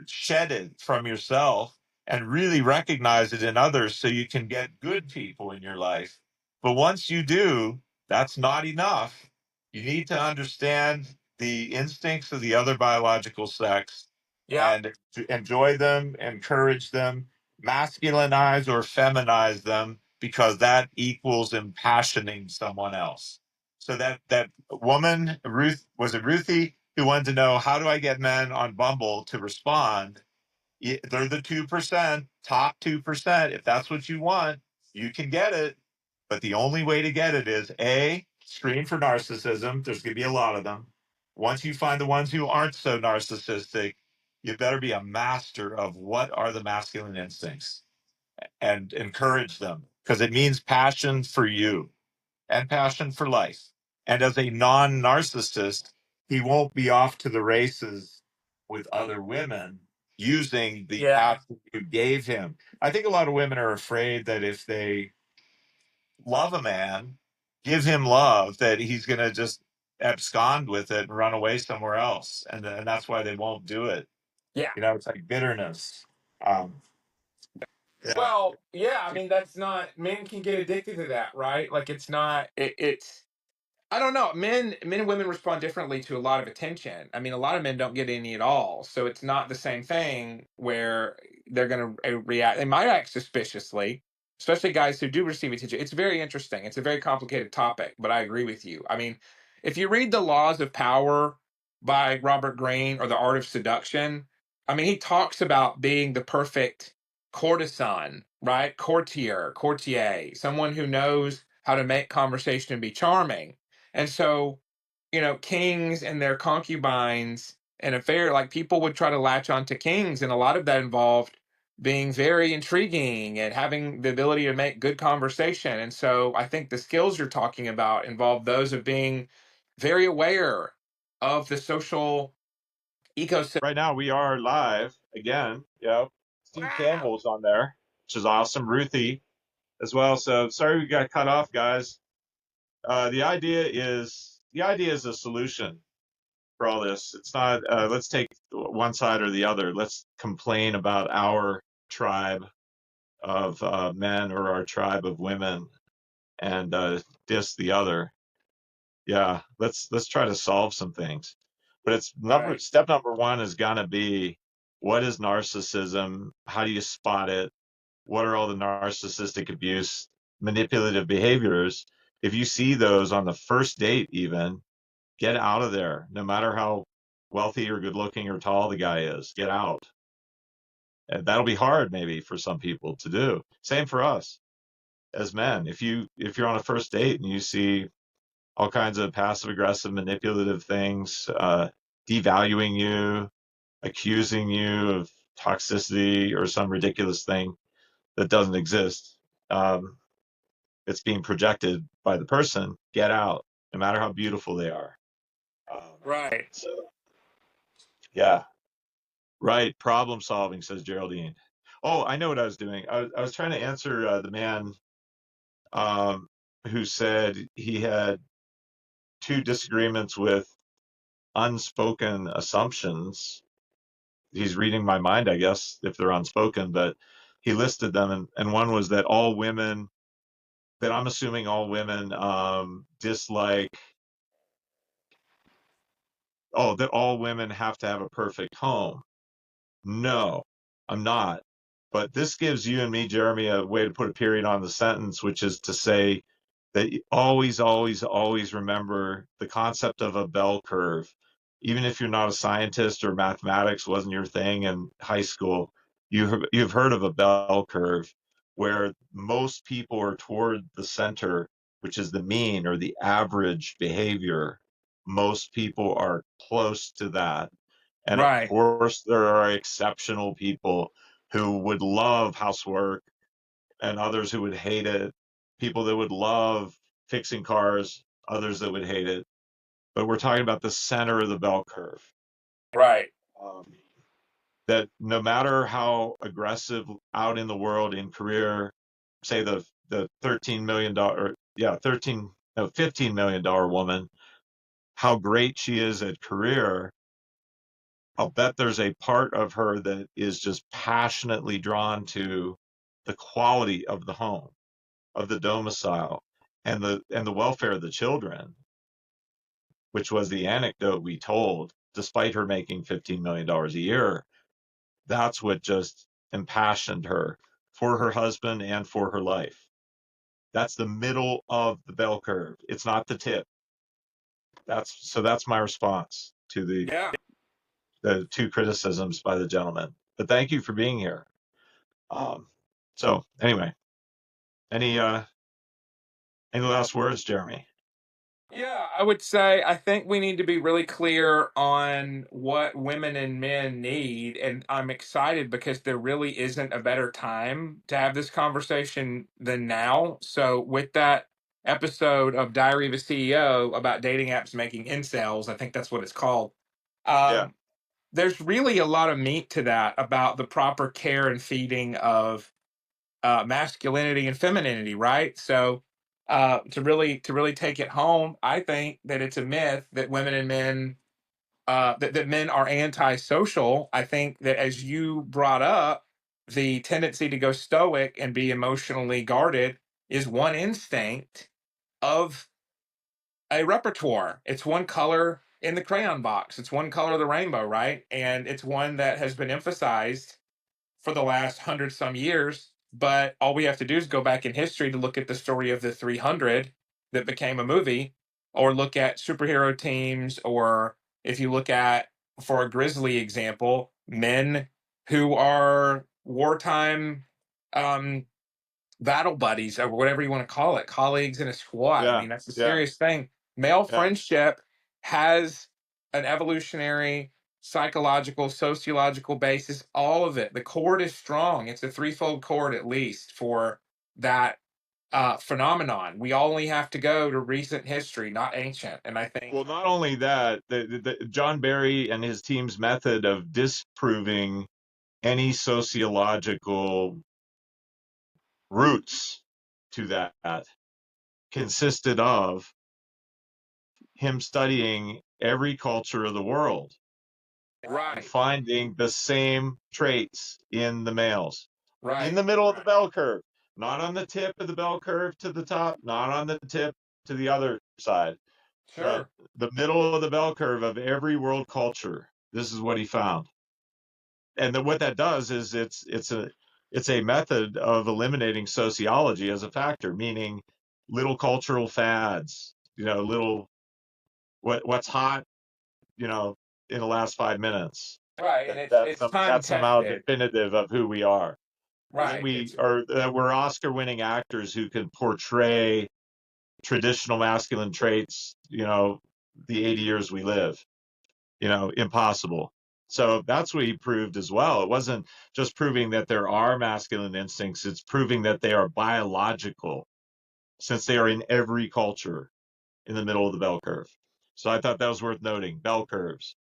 shed it from yourself and really recognize it in others so you can get good people in your life. But once you do, that's not enough. You need to understand the instincts of the other biological sex Yeah, and to enjoy them, encourage them, masculinize or feminize them, because that equals impassioning someone else. So that woman, Ruth, was it Ruthie, who wanted to know, how do I get men on Bumble to respond? They're the 2%, top 2%. If that's what you want, you can get it. But the only way to get it is A, screen for narcissism. There's going to be a lot of them. Once you find the ones who aren't so narcissistic, you better be a master of what are the masculine instincts and encourage them, because it means passion for you. and passion for life. And as a non narcissist, he won't be off to the races with other women using the Yeah. path that you gave him. I think a lot of women are afraid that if they love a man, give him love, that he's going to just abscond with it and run away somewhere else. And that's why they won't do it. Yeah. You know, it's like bitterness. Um, yeah. Well, yeah, I mean that's not men can get addicted to that, right? Like it's not it's I don't know. Men and women respond differently to a lot of attention. I mean, a lot of men don't get any at all. So it's not the same thing where they're going to react. They might act suspiciously, especially guys who do receive attention. It's very interesting. It's a very complicated topic, but I agree with you. I mean, if you read The Laws of Power by Robert Greene or The Art of Seduction, I mean, he talks about being the perfect courtesan, right? Courtier, someone who knows how to make conversation and be charming. And so, kings and their concubines and affair, like people would try to latch onto kings, and a lot of that involved being very intriguing and having the ability to make good conversation. And so I think the skills you're talking about involve those of being very aware of the social ecosystem. Right now, we are live again. Yeah. Steve Wow. Campbell's on there, which is awesome. Ruthie as well. So sorry we got cut off, guys. The idea is a solution for all this. It's not let's take one side or the other. Let's complain about our tribe of men or our tribe of women and diss the other. Yeah, let's try to solve some things. But it's number Right. step number one is gonna be, what is narcissism? How do you spot it? What are all the narcissistic abuse, manipulative behaviors? If you see those on the first date, even, get out of there. No matter how wealthy or good looking or tall the guy is, get out. And that'll be hard maybe for some people to do. Same for us as men. If you're on a first date and you see all kinds of passive aggressive manipulative things, devaluing you, accusing you of toxicity or some ridiculous thing that doesn't exist, um, it's being projected by the person, get out, no matter how beautiful they are. um, Right. so yeah. Right, problem solving, says Geraldine. Oh, I know what I was doing. I was trying to answer the man um, who said he had two disagreements with unspoken assumptions. He's reading my mind, I guess, if they're unspoken, but he listed them, and one was that I'm assuming all women dislike, that all women have to have a perfect home. No, I'm not. But this gives you and me, Jeremy, a way to put a period on the sentence, which is to say that you always, always, always remember the concept of a bell curve. Even if you're not a scientist or mathematics wasn't your thing in high school, you've heard of a bell curve where most people are toward the center, which is the mean or the average behavior. Most people are close to that. And of Right. course, there are exceptional people who would love housework and others who would hate it. People that would love fixing cars, others that would hate it. But we're talking about the center of the bell curve. Right. Um, that no matter how aggressive out in the world in career, say the $13 million, yeah, 13, no, $15 million woman, how great she is at career, I'll bet there's a part of her that is just passionately drawn to the quality of the home, of the domicile, and the welfare of the children, which was the anecdote we told, despite her making $15 million a year. That's what just impassioned her for her husband and for her life. That's the middle of the bell curve. It's not the tip. That's my response to Yeah. the two criticisms by the gentleman. But thank you for being here. Um, so anyway, any uh, any last words, Jeremy? Yeah, I would say I think we need to be really clear on what women and men need. And I'm excited because there really isn't a better time to have this conversation than now. So, with that, episode of Diary of a CEO about dating apps making incels. I think that's what it's called. Yeah. Um, there's really a lot of meat to that about the proper care and feeding of masculinity and femininity, right? So to really take it home, I think that it's a myth that women and men that men are antisocial. I think that, as you brought up, the tendency to go stoic and be emotionally guarded is one instinct of a repertoire. It's one color in the crayon box. It's one color of the rainbow, right? And it's one that has been emphasized for the last 100 some years. But all we have to do is go back in history to look at the story of the 300 that became a movie, or look at superhero teams, or if you look at, for a grisly example, men who are wartime um, battle buddies, or whatever you want to call it, colleagues in a squad. I Yeah. mean, that's a Yeah. serious thing. Male Yeah. friendship has an evolutionary, psychological, sociological basis, all of it. The cord is strong. It's a threefold cord, at least, for that phenomenon. We only have to go to recent history, not ancient. And I think, Well, not only that, John Barry and his team's method of disproving any sociological roots to that consisted of him studying every culture of the world and right, finding the same traits in the males in right, the middle of the bell curve, not on the tip of the bell curve to the top, not on the tip to the other side, but sure, the middle of the bell curve of every world culture. This is what he found. And then what that does is it's a method of eliminating sociology as a factor, meaning little cultural fads, little what's hot, you know, in the last 5 minutes. right. And That, it's time that's somehow tested, definitive of who we are. That right? we It's are that we're Oscar-winning actors who can portray traditional masculine traits. The 80 years we live. Impossible. So that's what he proved as well. It wasn't just proving that there are masculine instincts, it's proving that they are biological, since they are in every culture in the middle of the bell curve. So I thought that was worth noting. Bell curves,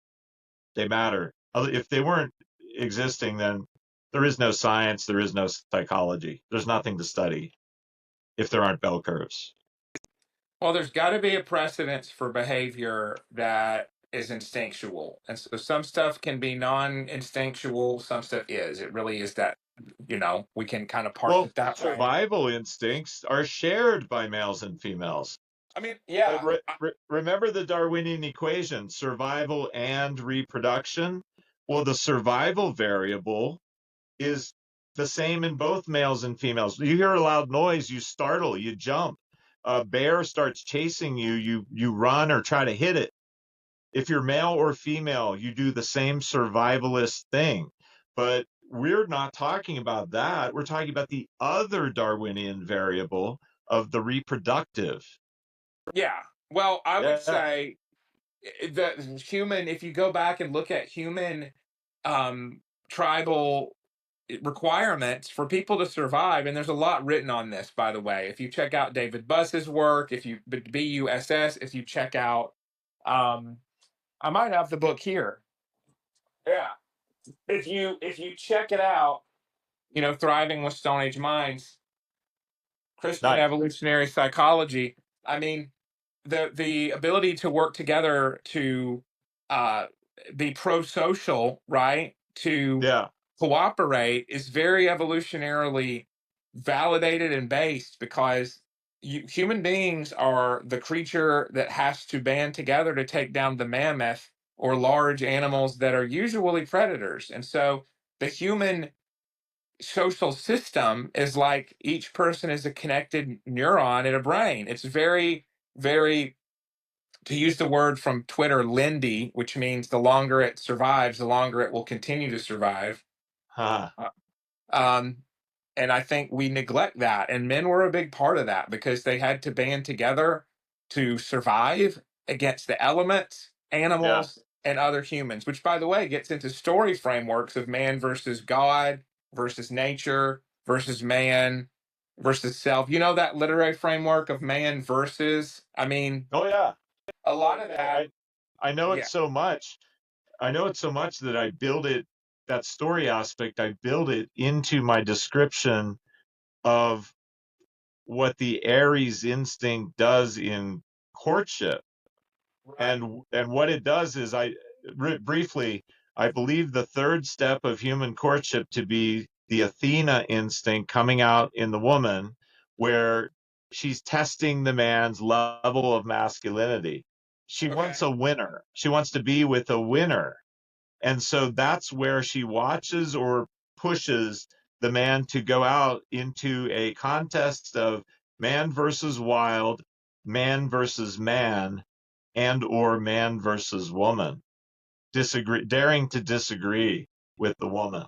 they matter. If they weren't existing, then there is no science, there is no psychology, there's nothing to study if there aren't bell curves. Well, there's got to be a precedence for behavior that is instinctual. And so some stuff can be non instinctual, some stuff is. It really is that, we can kind of parse Well, it that way. survival instincts are shared by males and females. I mean, yeah. Remember the Darwinian equation, survival and reproduction? Well, the survival variable is the same in both males and females. You hear a loud noise, you startle, you jump. A bear starts chasing you, you run or try to hit it. If you're male or female, you do the same survivalist thing. But we're not talking about that. We're talking about the other Darwinian variable of the reproductive. Yeah. Well, I would Yeah. say the human, if you go back and look at human um, tribal requirements for people to survive, and there's a lot written on this, by the way. If you check out David Buss's work, if you BUSS, if you check out, um, I might have the book here. Yeah, if you check it out, Thriving with Stone Age Minds, Christian Nice. evolutionary psychology. I mean, the ability to work together to uh, be pro-social, right? To Yeah. cooperate is very evolutionarily validated and based, because human beings are the creature that has to band together to take down the mammoth, or large animals that are usually predators. And so the human social system is like each person is a connected neuron in a brain. It's very, very, to use the word from Twitter, Lindy, which means the longer it survives, the longer it will continue to survive. Huh. Uh, Um, and I think we neglect that. And men were a big part of that, because they had to band together to survive against the elements, Yeah. animals, and other humans, which, by the way, gets into story frameworks of man versus God versus nature versus man versus self. You know that literary framework of man versus. I mean, Oh yeah. a Oh lot of yeah. that. I know it Yeah. so much. I know it so much that I build it, that story aspect, I build it into my description of what the Aries instinct does in courtship. Right. And what it does is briefly, I believe the third step of human courtship to be the Athena instinct coming out in the woman, where she's testing the man's level of masculinity. She wants Okay. a winner. She wants to be with a winner. And so that's where she watches or pushes the man to go out into a contest of man versus wild, man versus man, and or man versus woman. Disagree, daring to disagree with the woman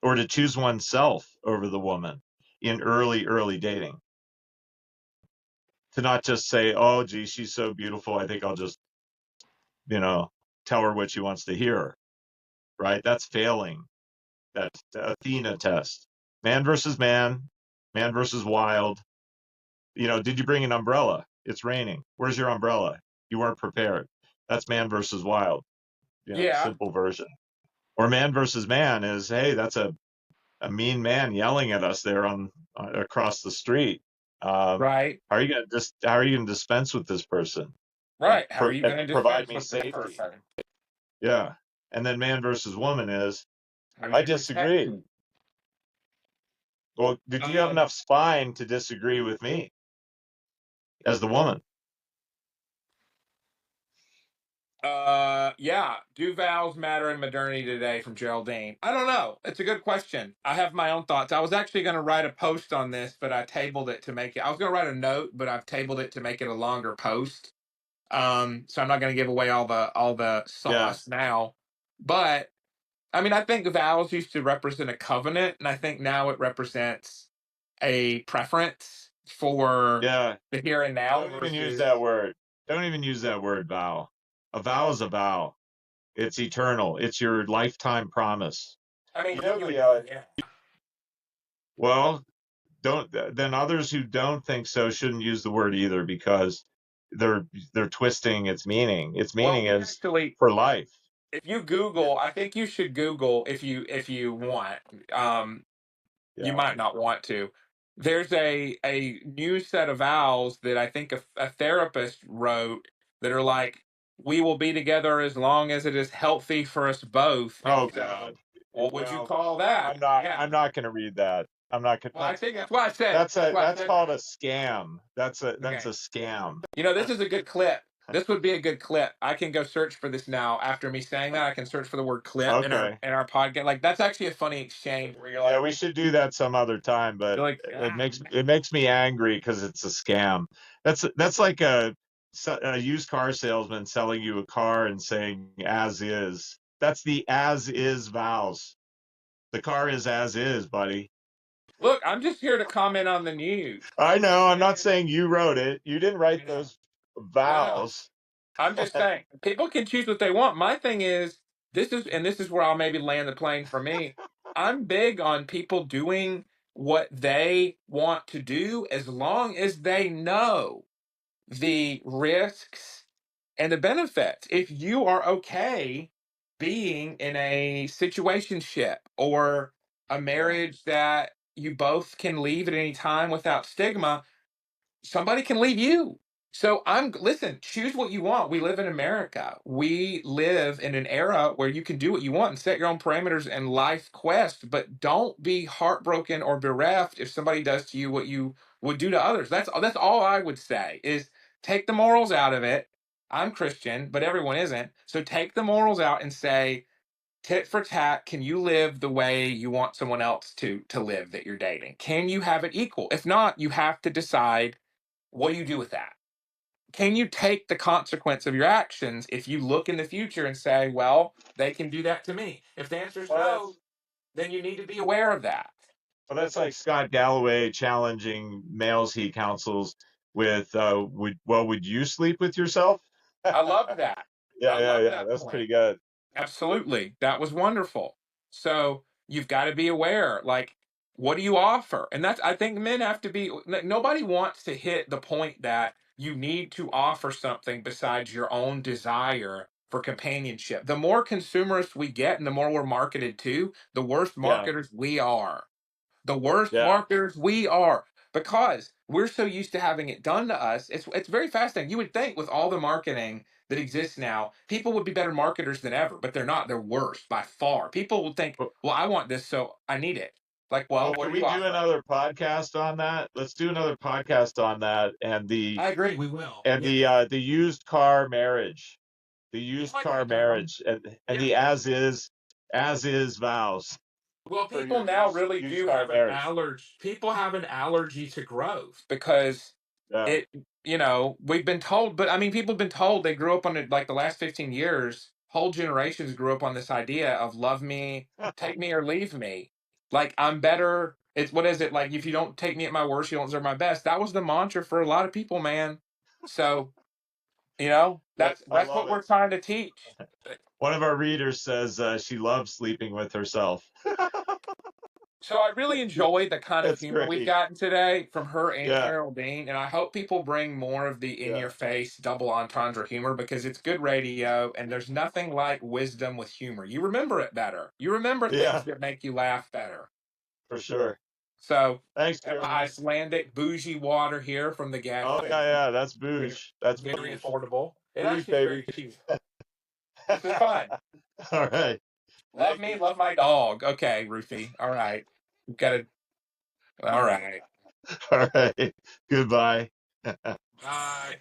or to choose oneself over the woman in early dating. To not just say, "Oh, gee, she's so beautiful. I think I'll just, you know, tell her what she wants to hear." Right? That's failing that Athena test. Man versus man, man versus wild. Did you bring an umbrella? It's raining. Where's your umbrella? You weren't prepared. That's man versus wild, Yeah. simple version. Or man versus man is, hey, that's a mean man yelling at us there on across the street. Right. How are you gonna dispense with this person and, Right. How are you going to provide dispense me with this safety? person? Yeah. And then man versus woman is, How do I you protect disagree. me? Well, did you have Um. enough spine to disagree with me as the woman? Yeah. Do vows matter in modernity today? From Geraldine. I don't know. It's a good question. I have my own thoughts. I was actually going to write a post on this, but I tabled it to make it. I was going to write a note, but I've tabled it to make it a longer post. So I'm not going to give away all the Yeah. sauce now. But I mean, I think vows used to represent a covenant, and I think now it represents a preference for Yeah. the here and now Don't even use that versus. word. Don't even use that word vow. A vow is a vow. It's eternal. It's your lifetime promise. I mean, You do know you? Yeah. well, don't then others who don't think so shouldn't use the word either because they're they're twisting its meaning. Its Well, meaning you is actually, for life. if you Google, I think you should Google if you want. Um, you Yeah. might not want to. There's a new set of vows that I think a therapist wrote that are like, we will be together as long as it is healthy for us both. And Oh so, God. what would you Well, call that? I'm not. Yeah. I'm not going to read that. I'm not going. Well, I think that's why I said. That's That's a. why I That's said called that. a scam. That's a Okay. scam. This is a good clip. This would be a good clip. I can go search for this now. After me saying that, I can search for the word clip in our Okay. podcast. Like that's actually a funny exchange where Yeah, we should do that some other time, but you're like, it makes me angry because it's a scam. That's like a used car salesman selling you a car and saying as is. That's the as is vows. The car is as is, buddy. look, I'm just here to comment on the news. I I'm know. I'm not saying, saying you wrote it. You didn't write I know. those No, no. vows. I'm just saying people can choose what they want. My thing is this is where I'll maybe land the plane for me. I'm big on people doing what they want to do as long as they know the risks and the benefits. If you are okay being in a situationship or a Yeah. marriage that you both can leave at any time without stigma, somebody can leave you. So listen, choose what you want. We live in America. We live in an era where you can do what you want and set your own parameters and life quest, but don't be heartbroken or bereft if somebody does to you what you would do to others. That's all I would say is take the morals out of it. I'm Christian, but everyone isn't. So take the morals out and say tit for tat, can you live the way you want someone else to live that you're dating? Can you have it equal? If not, you have to decide what do you do with that? Can you take the consequence of your actions if you look in the future and say, well, they can do that to me? If the answer is Well, no, that's then you need to be aware of that. like Scott Galloway challenging males he counsels with, would you sleep with yourself? I love that. Yeah, I yeah, love yeah. that That's pretty point. good. Absolutely. That was wonderful. So you've got to be aware. Like, What do you offer? And that's, I think men have to be, nobody wants to hit the point that you need to offer something besides your own desire for companionship. The more consumerist we get and the more we're marketed to, the worse Yeah, marketers we are. The worst yeah. marketers we are, because we're so used to having it done to us. It's very fascinating. You would think with all the marketing that exists now, people would be better marketers than ever, but they're not. They're worse by far. People will think, Well, "Well, I want this, so I need it." Like, well, well, what can are we you do offering? another podcast on that? Let's do another podcast on that and I agree. We will. and Yeah. the used car marriage, the You used like car marriage, and yeah. the as is vows Well, for people your now used really used do car have an marriage. allergy. People have an allergy to growth because Yeah. it, we've been told, but I mean, people have been told, they grew up on it like the last 15 years, whole generations grew up on this idea of love me, take me or leave me. Like I'm better. It's, what is it? Like, if you don't take me at my worst, you don't deserve my best. That was the mantra for a lot of people, man. So, That I that's love what it. we're trying to teach. One of our readers says she loves sleeping with herself. So I really enjoyed the kind of That's humor we've great. gotten today from her and Yeah, Carol Dean, and I hope people bring more of the yeah, in-your-face double entendre humor because it's good radio, and there's nothing like wisdom with humor. You remember it better. You remember things yeah, that make you laugh better. for sure. So, Thanks, Jeremy. Icelandic bougie water here from the gas Oh yeah, station. yeah, that's Very, booge. That's very booge. affordable. It Booge, actually is very baby. cheap. This is fun. All right. Love Thank me, you. love my dog. Okay, Ruthie. All right. We've got to. All right. All right. Goodbye. Bye.